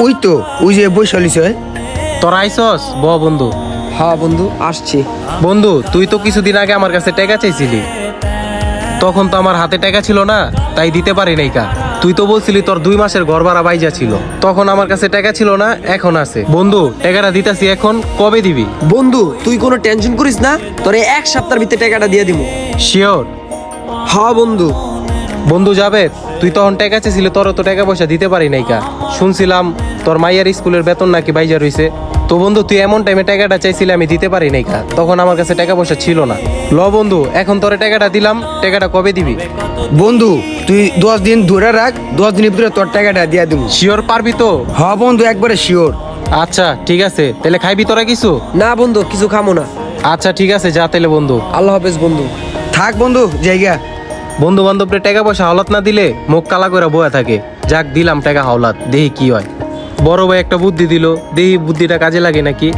ওই তো ওই যে বৈশালী ছয়। তোরা আইসস বন্ধু। হ্যাঁ বন্ধু আসছি। বন্ধু তুই তো কিছুদিন আগে আমার কাছে টাকা চাইছিলি, তখন তো আমার হাতে টাকা ছিল না, তাই দিতে পারি নাই কা। তুই তো বলছিলি তোর 2 মাসের ঘর ভাড়া বাইজা ছিল, তখন আমার কাছে টাকা ছিল না, এখন আছে। বন্ধু টাকাটা দিতাছি, এখন কবে দিবি? বন্ধু তুই কোনো টেনশন করিস না, তোরে 1 সপ্তাহের ভিতরে টাকাটা দিয়ে দিব। শিওর? হ্যাঁ বন্ধু। বন্ধু যাবে, তুই তখন টাকা চেয়েছিলি, তোর তো টাকা পয়সা দিতে পারি নাই কা। শুনছিলাম তোর মাইয়ার স্কুলের বেতন নাকি বাইজা রইছে। তো বন্ধু তুই এমন টাইমে টাকাটা চাইছিলি, আমি দিতে পারি নাই কা, তখন আমার কাছে টাকা পয়সা ছিল না। বন্ধু এখন তোরে টাকাটা দিলাম, টাকাটা কবে দিবি? বন্ধু তুই 10 দিন ধরে রাখ, 10 দিনের ভিতরে তোর টাকাটা দিয়ে দিব। শিওর পারবি তো? হ্যাঁ বন্ধু একবারে শিওর। আচ্ছা ঠিক আছে, তাহলে খাইবি তোরা কিছু? না বন্ধু কিছু খামো না। আচ্ছা ঠিক আছে, যা তাহলে বন্ধু। আল্লাহ হাফেজ বন্ধু। থাক বন্ধু জায়গা। বন্ধু বান্ধবরে টাকা পয়সা হাওলাত না দিলে মুখ কালা করে বয়া থাকে। যাক দিলাম টাকা হাওলাত, দেখি কি হয়। বড় ভাই একটা বুদ্ধি দিল, দেখি বুদ্ধিটা কাজে লাগে নাকি।